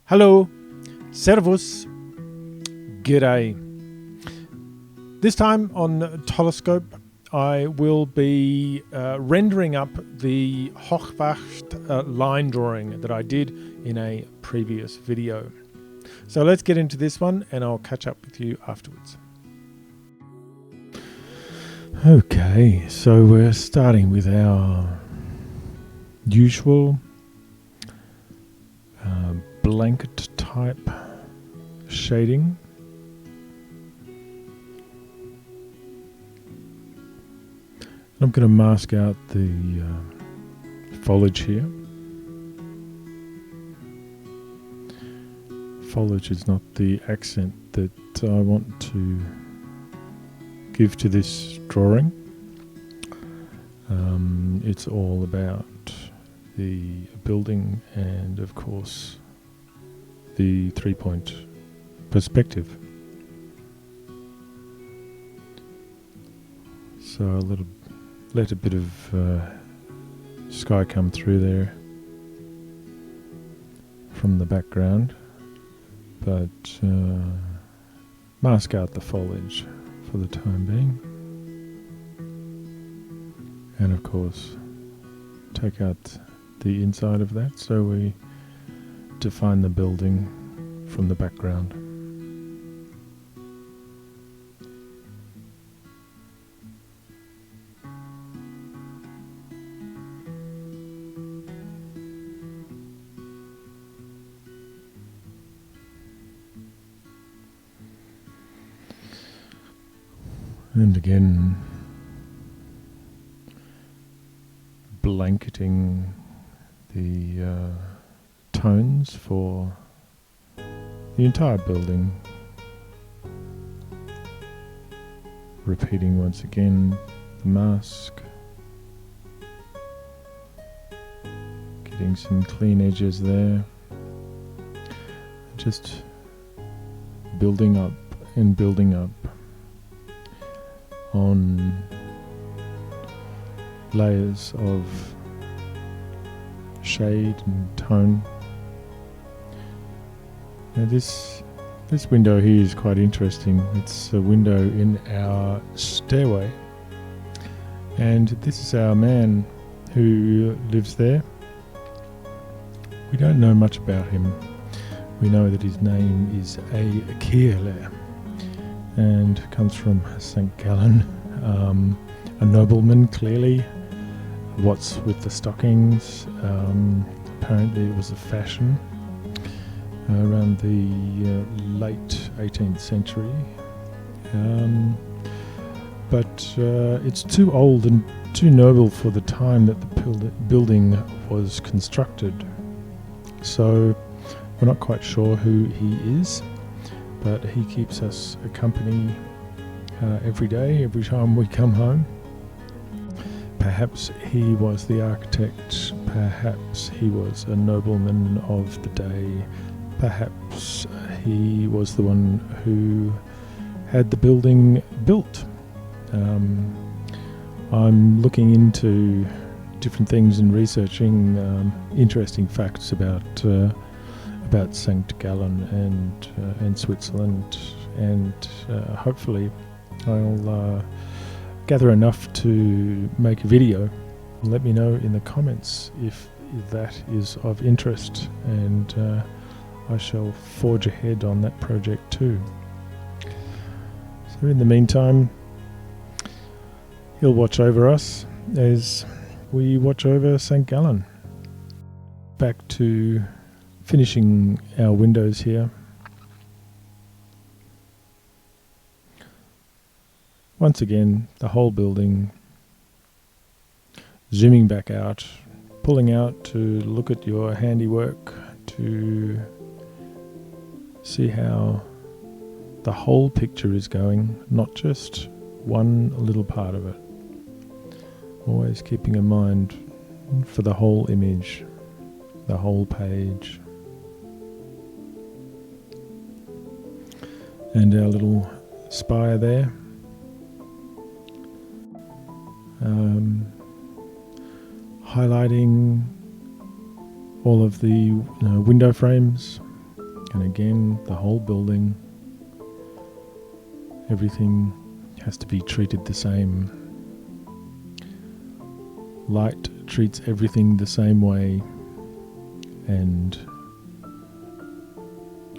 Hello, Servus, G'day. This time on Tollescope, I will be rendering up the Hochwacht line drawing that I did in a previous video. So let's get into this one and I'll catch up with you afterwards. Okay, so we're starting with our usual blanket type shading. I'm going to mask out the foliage here. Foliage is not the accent that I want to give to this drawing. It's all about the building and, of course, the three-point perspective. So I'll let a bit of sky come through there from the background, but mask out the foliage for the time being, and of course take out the inside of that so we define the building from the background. And again, blanketing the tones for the entire building. Repeating once again the mask. Getting some clean edges there. Just building up and building up on layers of shade and tone. Now this window here is quite interesting. It's a window in our stairway, and this is our man who lives there. We don't know much about him. We know that his name is Akile and comes from St. Gallen, a nobleman clearly. What's with the stockings? Apparently it was a fashion around the late 18th century, but it's too old and too noble for the time that the building was constructed. So we're not quite sure who he is, but he keeps us company every day, every time we come home. Perhaps he was the architect, perhaps he was a nobleman of the day, perhaps he was the one who had the building built. I'm looking into different things and researching interesting facts about St. Gallen and Switzerland, and hopefully I'll gather enough to make a video. Let me know in the comments if that is of interest, and I shall forge ahead on that project too. So in the meantime, he'll watch over us as we watch over St. Gallen. Back to finishing our windows here. Once again, the whole building, zooming back out, pulling out to look at your handiwork, to see how the whole picture is going, not just one little part of it. Always keeping in mind for the whole image, the whole page. And our little spire there. Highlighting all of the window frames And again, the whole building, everything has to be treated the same. Light treats everything the same way, and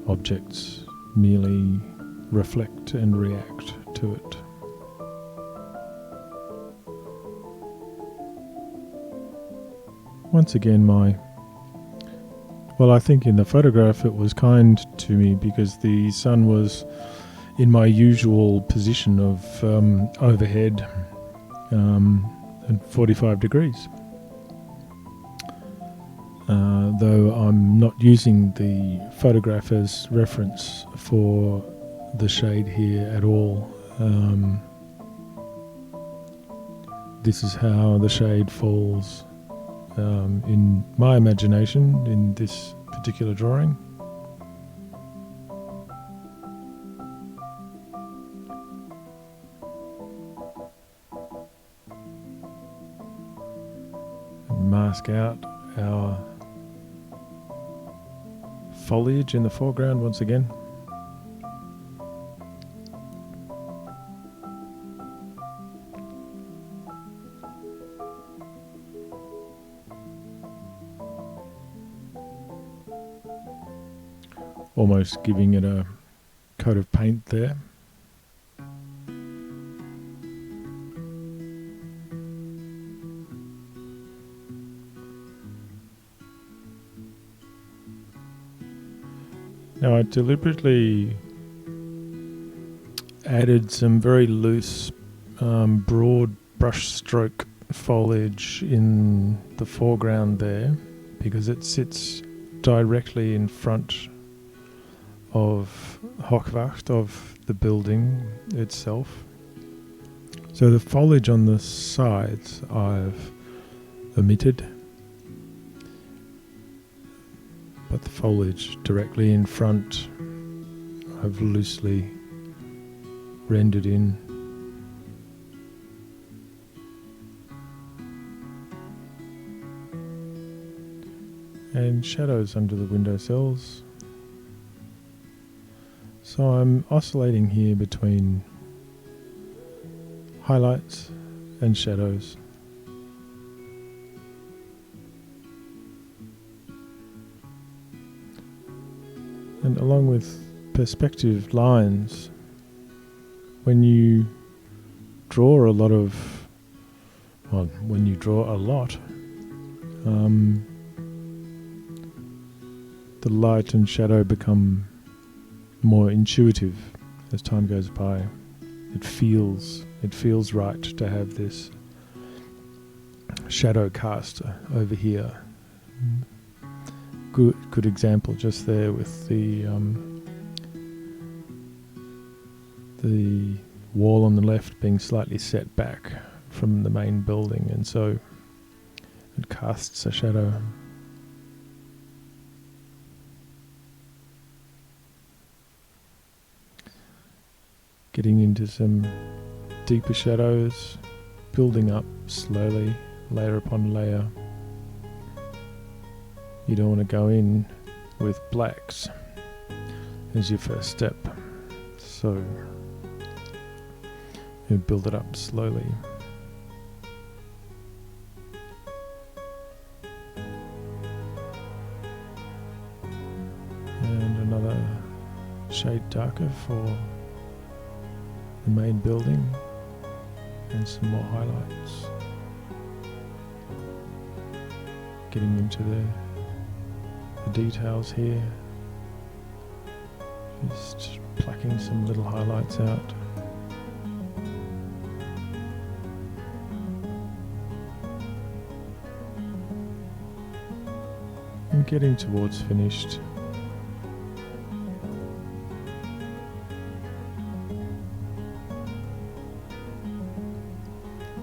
objects merely reflect and react to it. Once again, I think in the photograph it was kind to me because the sun was in my usual position of overhead and 45 degrees. Though I'm not using the photograph as reference for the shade here at all. This is how the shade falls in my imagination in this particular drawing. And mask out our foliage in the foreground once again. Almost giving it a coat of paint there. Now I deliberately added some very loose, broad brush stroke foliage in the foreground there because it sits directly in front of Hochwacht, of the building itself. So the foliage on the sides I've omitted, but the foliage directly in front I've loosely rendered in. And shadows under the windowsills. So I'm oscillating here between highlights and shadows. And along with perspective lines, when you draw a lot, the light and shadow become more intuitive as time goes by. It feels right to have this shadow cast over here. Good example just there with the wall on the left being slightly set back from the main building, and so it casts a shadow. Getting into some deeper shadows, building up slowly, layer upon layer. You don't want to go in with blacks as your first step, so you build it up slowly. And another shade darker for the main building, and some more highlights. Getting into the details here, just plucking some little highlights out. And getting towards finished.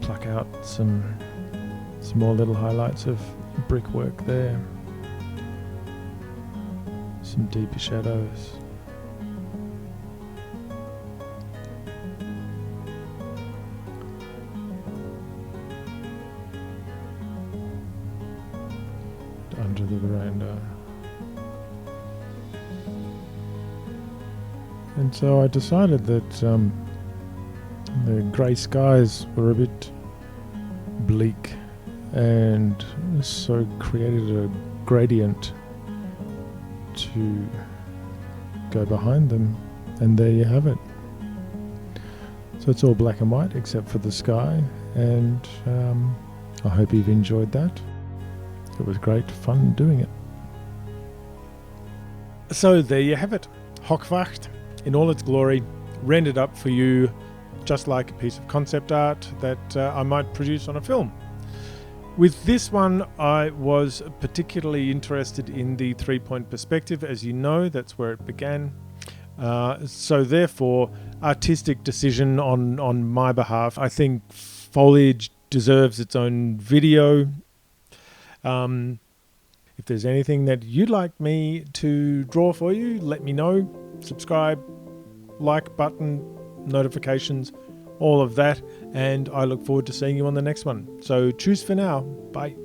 Pluck out some more little highlights of brickwork there. Some deeper shadows. Under the veranda. And so I decided that the grey skies were a bit bleak, and so created a gradient to go behind them, and there you have it. So it's all black and white except for the sky, and I hope you've enjoyed that. It was great fun doing it. So there you have it. Hochwacht in all its glory, rendered up for you just like a piece of concept art that I might produce on a film. With this one, I was particularly interested in the three-point perspective. As you know, that's where it began. So therefore, artistic decision on my behalf. I think foliage deserves its own video. If there's anything that you'd like me to draw for you, let me know. Subscribe, like button, notifications, all of that. And I look forward to seeing you on the next one. So cheers for now. Bye.